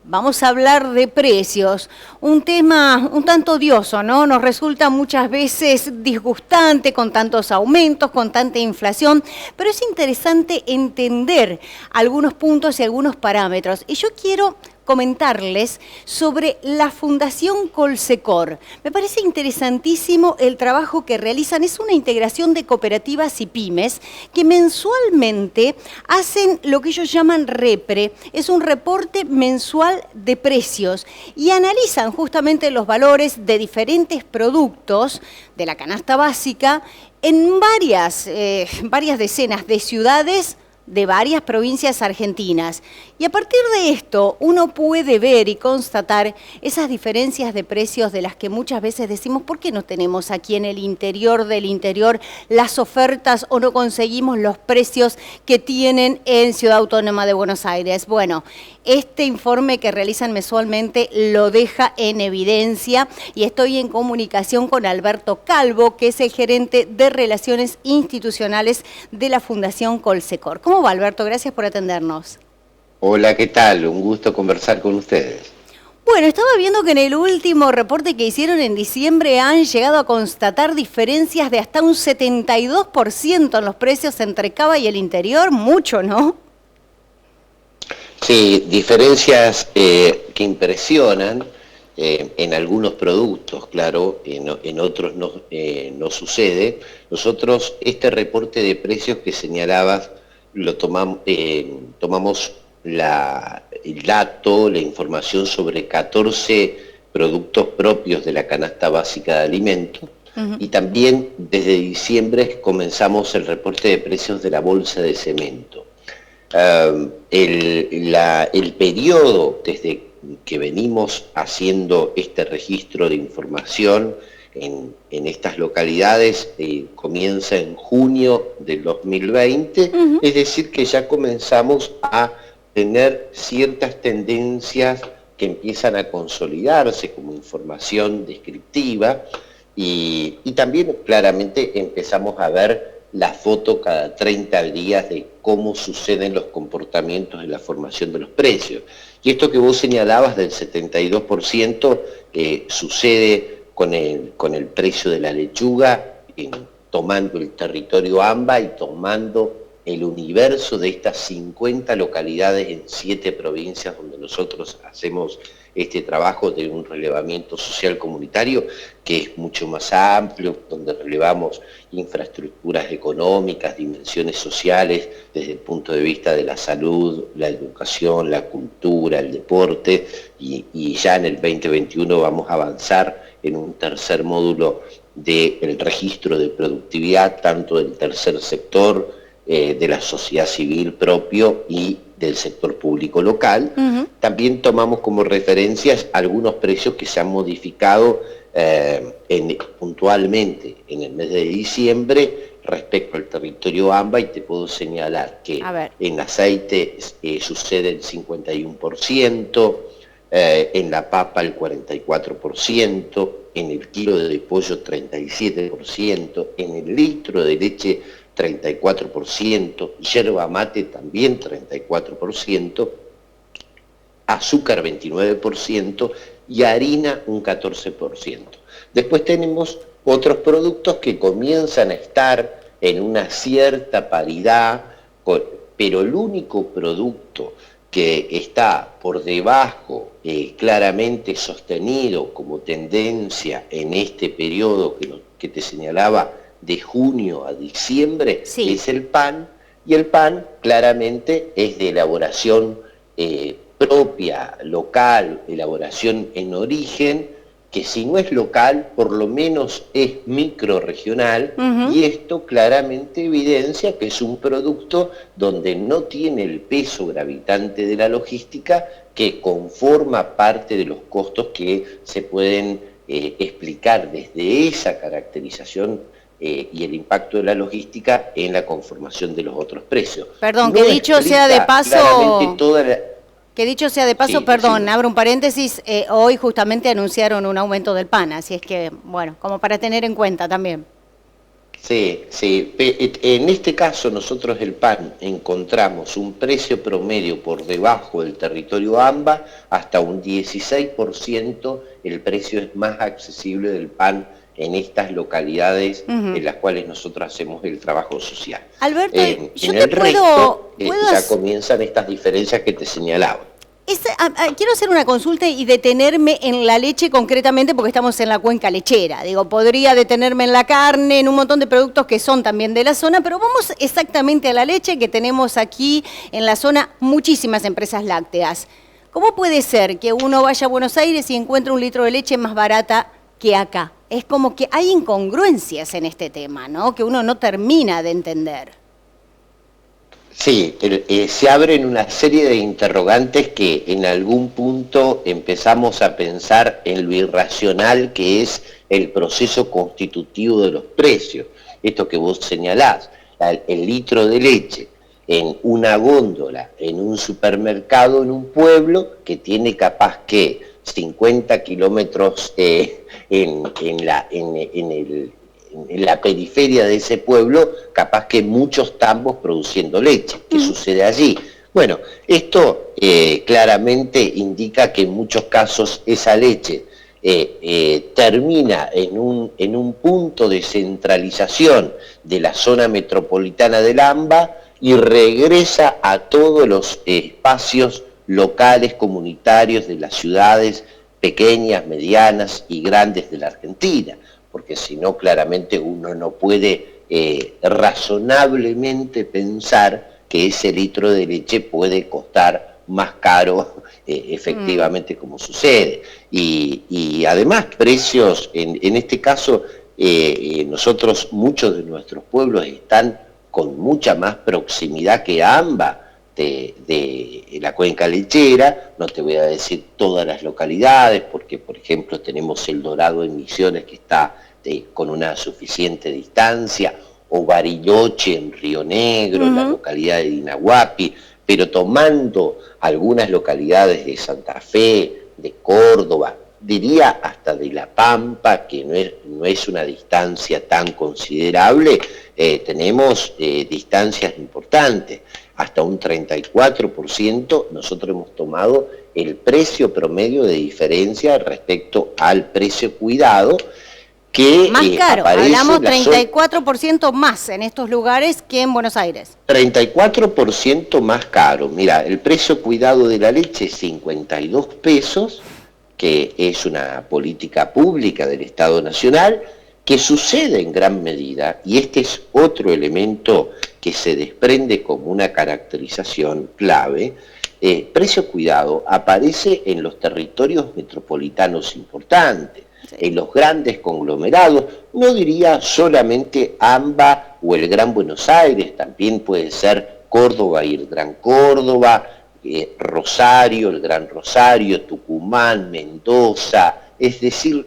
Vamos a hablar de precios, un tema un tanto odioso, ¿no? Nos resulta muchas veces disgustante con tantos aumentos, con tanta inflación, pero es interesante entender algunos puntos y algunos parámetros. Y yo quiero comentarles sobre la Fundación Colsecor. Me parece interesantísimo el trabajo que realizan. Es una integración de cooperativas y pymes que mensualmente hacen lo que ellos llaman REPRE. Es un reporte mensual de precios y analizan justamente los valores de diferentes productos de la canasta básica en varias decenas de ciudades de varias provincias argentinas. Y a partir de esto uno puede ver y constatar esas diferencias de precios de las que muchas veces decimos, ¿por qué no tenemos aquí en el interior del interior las ofertas o no conseguimos los precios que tienen en Ciudad Autónoma de Buenos Aires? Bueno, este informe que realizan mensualmente lo deja en evidencia y estoy en comunicación con Alberto Calvo, que es el gerente de Relaciones Institucionales de la Fundación Colsecor. ¿Cómo va, Alberto? Gracias por atendernos. Hola, ¿qué tal? Un gusto conversar con ustedes. Bueno, estaba viendo que en el último reporte que hicieron en diciembre han llegado a constatar diferencias de hasta un 72% en los precios entre Cava y el interior. Mucho, ¿no? Sí, diferencias que impresionan en algunos productos, claro, en otros no sucede. Nosotros este reporte de precios que señalabas lo tomamos el dato, la información sobre 14 productos propios de la canasta básica de alimentos. Y también desde diciembre comenzamos el reporte de precios de la bolsa de cemento. El periodo desde que venimos haciendo este registro de información en estas localidades comienza en junio del 2020, es decir que ya comenzamos a tener ciertas tendencias que empiezan a consolidarse como información descriptiva y también claramente empezamos a ver la foto cada 30 días de cómo suceden los comportamientos en la formación de los precios. Y esto que vos señalabas del 72% sucede con el precio de la lechuga, tomando el territorio AMBA y tomando el universo de estas 50 localidades en 7 provincias donde nosotros hacemos este trabajo de un relevamiento social comunitario que es mucho más amplio, donde relevamos infraestructuras económicas, dimensiones sociales desde el punto de vista de la salud, la educación, la cultura, el deporte, y ya en el 2021 vamos a avanzar en un tercer módulo del registro de productividad, tanto del tercer sector, de la sociedad civil propio y del sector público local. También tomamos como referencias algunos precios que se han modificado puntualmente en el mes de diciembre respecto al territorio AMBA, y te puedo señalar que en aceite sucede el 51%, en la papa el 44%, en el kilo de pollo 37%, en el litro de leche 34%, yerba mate también 34%, azúcar 29% y harina un 14%. Después tenemos otros productos que comienzan a estar en una cierta paridad, pero el único producto que está por debajo, claramente sostenido como tendencia en este periodo que te señalaba, de junio a diciembre, es el pan, y el pan claramente es de elaboración propia, local, elaboración en origen, que si no es local, por lo menos es microrregional, y esto claramente evidencia que es un producto donde no tiene el peso gravitante de la logística, que conforma parte de los costos que se pueden explicar desde esa caracterización y el impacto de la logística en la conformación de los otros precios. Perdón, que dicho sea de paso, sí, perdón, sí. abro un paréntesis, hoy justamente anunciaron un aumento del pan, así es que, bueno, como para tener en cuenta también. Sí, sí. En este caso nosotros el pan encontramos un precio promedio por debajo del territorio AMBA, hasta un 16% el precio es más accesible del pan en estas localidades en las cuales nosotros hacemos el trabajo social. Alberto, yo En te el resto puedo ya comienzan estas diferencias que te señalaba. Quiero hacer una consulta y detenerme en la leche concretamente porque estamos en la cuenca lechera. Digo, podría detenerme en la carne, en un montón de productos que son también de la zona, pero vamos exactamente a la leche, que tenemos aquí en la zona muchísimas empresas lácteas. ¿Cómo puede ser que uno vaya a Buenos Aires y encuentre un litro de leche más barata que acá? Es como que hay incongruencias en este tema, ¿no? Que uno no termina de entender. Sí, se abren una serie de interrogantes que en algún punto empezamos a pensar en lo irracional que es el proceso constitutivo de los precios. Esto que vos señalás, el litro de leche en una góndola, en un supermercado, en un pueblo que tiene capaz que 50 kilómetros en la periferia de ese pueblo, capaz que muchos tambos produciendo leche. ¿Qué sucede allí? Bueno, esto claramente indica que en muchos casos esa leche termina en un punto de centralización de la zona metropolitana del AMBA y regresa a todos los espacios locales, comunitarios de las ciudades pequeñas, medianas y grandes de la Argentina, porque si no, claramente uno no puede razonablemente pensar que ese litro de leche puede costar más caro efectivamente como sucede. Y además precios, en este caso, nosotros, muchos de nuestros pueblos están con mucha más proximidad que AMBA de la cuenca lechera. No te voy a decir todas las localidades, porque por ejemplo tenemos El Dorado en Misiones, que está con una suficiente distancia, o Bariloche en Río Negro, la localidad de Dinahuapi, pero tomando algunas localidades de Santa Fe, de Córdoba, diría hasta de La Pampa, que no es una distancia tan considerable, tenemos distancias importantes. Hasta un 34% nosotros hemos tomado el precio promedio de diferencia respecto al precio cuidado, que más caro, hablamos 34% más en estos lugares que en Buenos Aires. 34% más caro. Mira, el precio cuidado de la leche es 52 pesos, que es una política pública del Estado Nacional, que sucede en gran medida, y este es otro elemento que se desprende como una caracterización clave. Precio cuidado aparece en los territorios metropolitanos importantes, en los grandes conglomerados, no diría solamente AMBA o el Gran Buenos Aires, también puede ser Córdoba y el Gran Córdoba, Rosario, el Gran Rosario, Tucumán, Mendoza, es decir,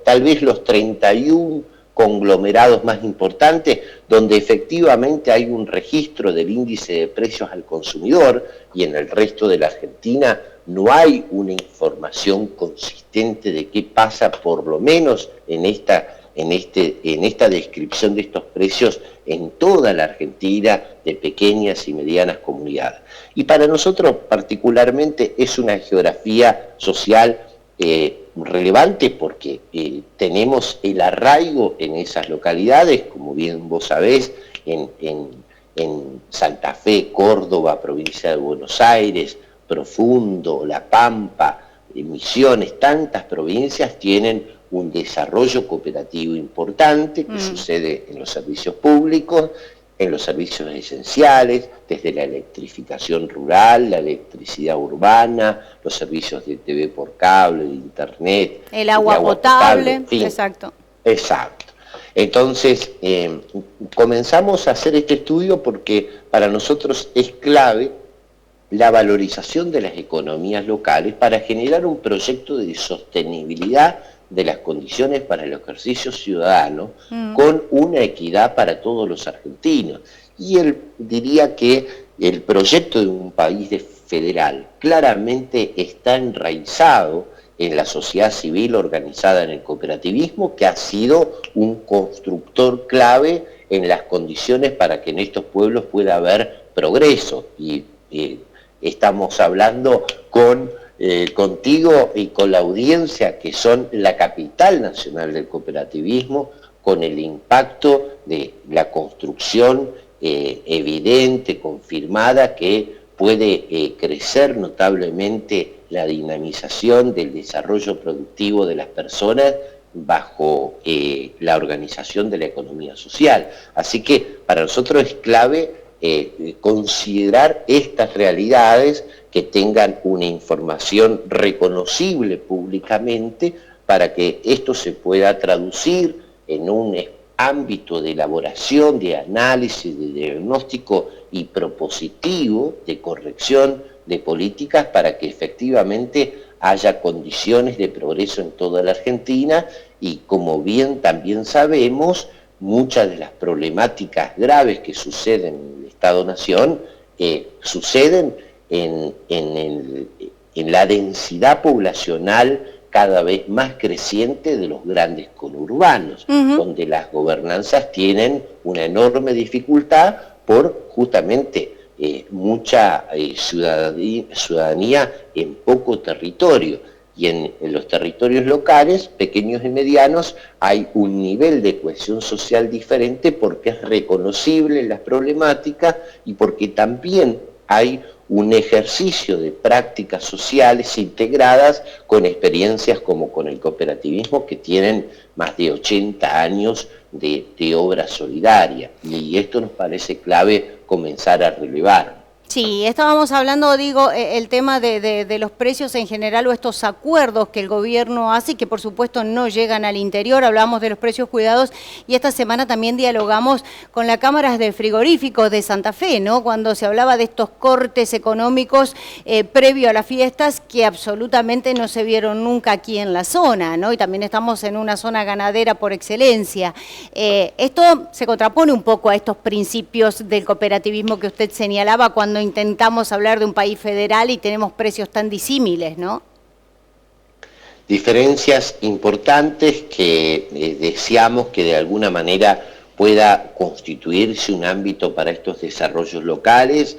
tal vez los 31 conglomerados más importantes, donde efectivamente hay un registro del índice de precios al consumidor, y en el resto de la Argentina no hay una información consistente de qué pasa, por lo menos en esta descripción de estos precios en toda la Argentina, de pequeñas y medianas comunidades. Y para nosotros particularmente es una geografía social relevante, porque tenemos el arraigo en esas localidades, como bien vos sabés, en Santa Fe, Córdoba, provincia de Buenos Aires, Profundo, La Pampa, Misiones, tantas provincias tienen un desarrollo cooperativo importante que sucede en los servicios públicos, en los servicios esenciales, desde la electrificación rural, la electricidad urbana, los servicios de TV por cable, de internet, el agua potable, en fin. Exacto. Exacto. Entonces, comenzamos a hacer este estudio porque para nosotros es clave la valorización de las economías locales para generar un proyecto de sostenibilidad de las condiciones para el ejercicio ciudadano con una equidad para todos los argentinos. Y diría que el proyecto de un país federal claramente está enraizado en la sociedad civil organizada en el cooperativismo, que ha sido un constructor clave en las condiciones para que en estos pueblos pueda haber progreso. Y estamos hablando contigo y con la audiencia, que son la capital nacional del cooperativismo, con el impacto de la construcción evidente, confirmada, que puede crecer notablemente la dinamización del desarrollo productivo de las personas bajo la organización de la economía social. Así que para nosotros es clave considerar estas realidades, que tengan una información reconocible públicamente, para que esto se pueda traducir en un ámbito de elaboración, de análisis, de diagnóstico y propositivo de corrección de políticas, para que efectivamente haya condiciones de progreso en toda la Argentina. Y como bien también sabemos, muchas de las problemáticas graves que suceden en el Estado-Nación suceden en la densidad poblacional cada vez más creciente de los grandes conurbanos, donde las gobernanzas tienen una enorme dificultad por justamente mucha ciudadanía en poco territorio. Y en los territorios locales, pequeños y medianos, hay un nivel de cohesión social diferente, porque es reconocible las problemáticas y porque también hay un ejercicio de prácticas sociales integradas con experiencias como con el cooperativismo, que tienen más de 80 años de obra solidaria. Y esto nos parece clave comenzar a relevar. Sí, estábamos hablando, digo, el tema de los precios en general, o estos acuerdos que el gobierno hace y que por supuesto no llegan al interior. Hablamos de los precios cuidados, y esta semana también dialogamos con la Cámara de Frigoríficos de Santa Fe, ¿no? Cuando se hablaba de estos cortes económicos previo a las fiestas, que absolutamente no se vieron nunca aquí en la zona, ¿no? Y también estamos en una zona ganadera por excelencia. Esto se contrapone un poco a estos principios del cooperativismo que usted señalaba cuando intentamos hablar de un país federal y tenemos precios tan disímiles, ¿no? Diferencias importantes que deseamos que de alguna manera pueda constituirse un ámbito para estos desarrollos locales.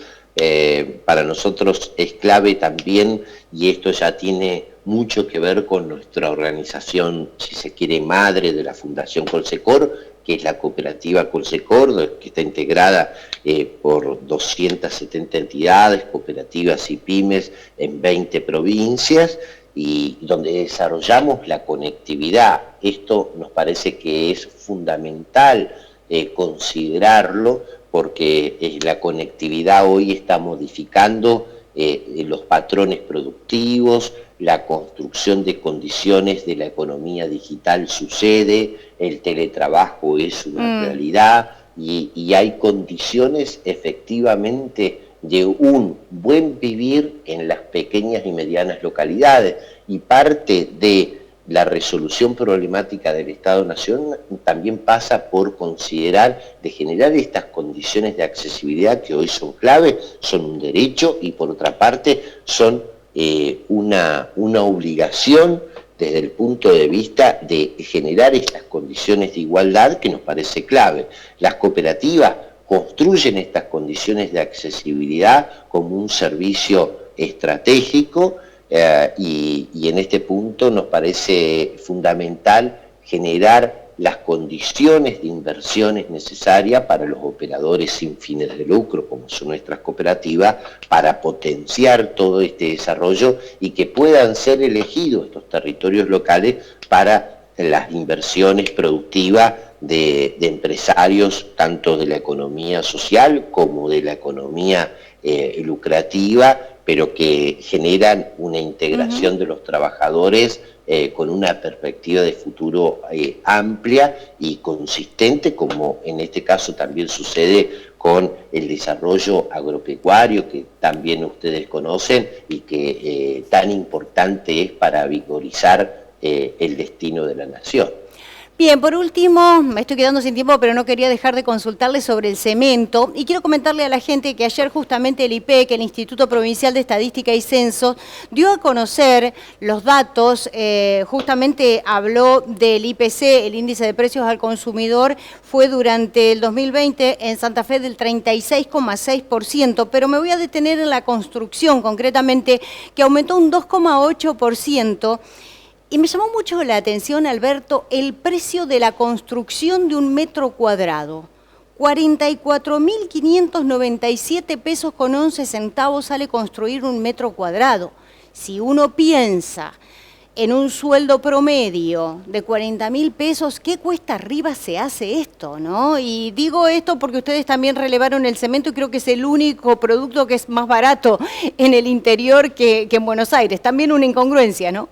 Para nosotros es clave también, y esto ya tiene mucho que ver con nuestra organización, si se quiere, madre de la Fundación Colsecor, que es la cooperativa Colsecor, que está integrada por 270 entidades, cooperativas y pymes en 20 provincias, y donde desarrollamos la conectividad. Esto nos parece que es fundamental considerarlo, porque la conectividad hoy está modificando los patrones productivos, la construcción de condiciones de la economía digital sucede, el teletrabajo es una realidad, y hay condiciones efectivamente de un buen vivir en las pequeñas y medianas localidades, y parte de la resolución problemática del Estado-Nación también pasa por considerar de generar estas condiciones de accesibilidad, que hoy son clave, son un derecho, y por otra parte son una obligación desde el punto de vista de generar estas condiciones de igualdad, que nos parece clave. Las cooperativas construyen estas condiciones de accesibilidad como un servicio estratégico, y en este punto nos parece fundamental generar las condiciones de inversiones necesarias para los operadores sin fines de lucro, como son nuestras cooperativas, para potenciar todo este desarrollo y que puedan ser elegidos estos territorios locales para las inversiones productivas de empresarios, tanto de la economía social como de la economía lucrativa, pero que generan una integración de los trabajadores con una perspectiva de futuro amplia y consistente, como en este caso también sucede con el desarrollo agropecuario, que también ustedes conocen y que tan importante es para vigorizar el destino de la nación. Bien, por último, me estoy quedando sin tiempo, pero no quería dejar de consultarle sobre el cemento. Y quiero comentarle a la gente que ayer justamente el IPEC, el Instituto Provincial de Estadística y Censos, dio a conocer los datos, justamente habló del IPC, el índice de precios al consumidor, fue durante el 2020 en Santa Fe del 36,6%, pero me voy a detener en la construcción concretamente, que aumentó un 2,8%. Y me llamó mucho la atención, Alberto, el precio de la construcción de un metro cuadrado. 44.597 pesos con 11 centavos sale construir un metro cuadrado. Si uno piensa en un sueldo promedio de 40.000 pesos, ¿qué cuesta arriba se hace esto, no? Y digo esto porque ustedes también relevaron el cemento y creo que es el único producto que es más barato en el interior que en Buenos Aires. También una incongruencia, ¿no?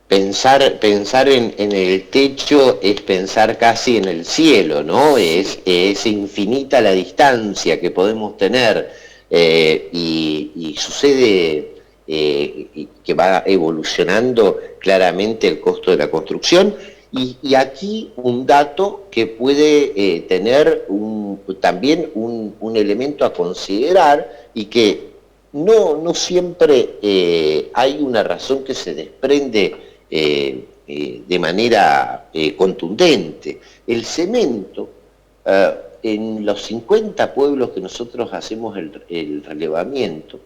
Pensar en el techo es pensar casi en el cielo, ¿no? Es infinita la distancia que podemos tener y sucede que va evolucionando claramente el costo de la construcción y aquí un dato que puede tener también un elemento a considerar y que no siempre hay una razón que se desprende de manera contundente. El cemento, en los 50 pueblos que nosotros hacemos el relevamiento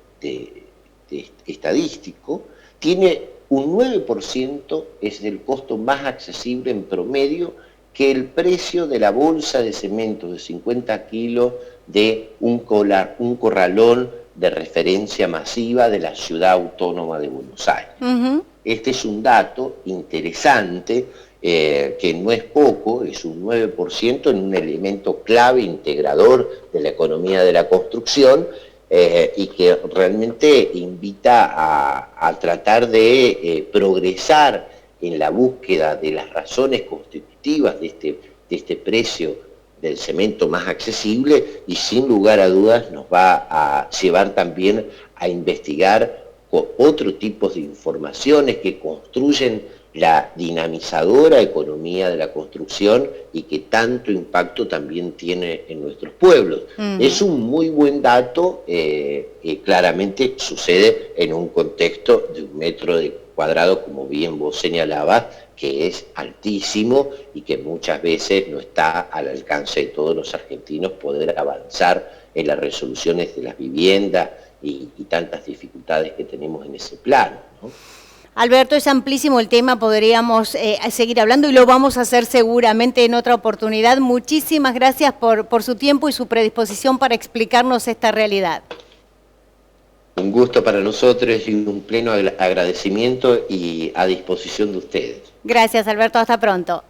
estadístico, tiene un 9%, es el costo más accesible en promedio que el precio de la bolsa de cemento de 50 kilos de un corralón de referencia masiva de la ciudad autónoma de Buenos Aires. Este es un dato interesante, que no es poco, es un 9% en un elemento clave integrador de la economía de la construcción y que realmente invita a tratar de progresar en la búsqueda de las razones constitutivas de este precio del cemento más accesible y sin lugar a dudas nos va a llevar también a investigar otro tipo de informaciones que construyen la dinamizadora economía de la construcción y que tanto impacto también tiene en nuestros pueblos. Es un muy buen dato, claramente sucede en un contexto de un metro cuadrado, como bien vos señalabas, que es altísimo y que muchas veces no está al alcance de todos los argentinos poder avanzar en las resoluciones de las viviendas y tantas dificultades que tenemos en ese plano, ¿no? Alberto, es amplísimo el tema, podríamos seguir hablando y lo vamos a hacer seguramente en otra oportunidad. Muchísimas gracias por su tiempo y su predisposición para explicarnos esta realidad. Un gusto para nosotros y un pleno agradecimiento y a disposición de ustedes. Gracias, Alberto, hasta pronto.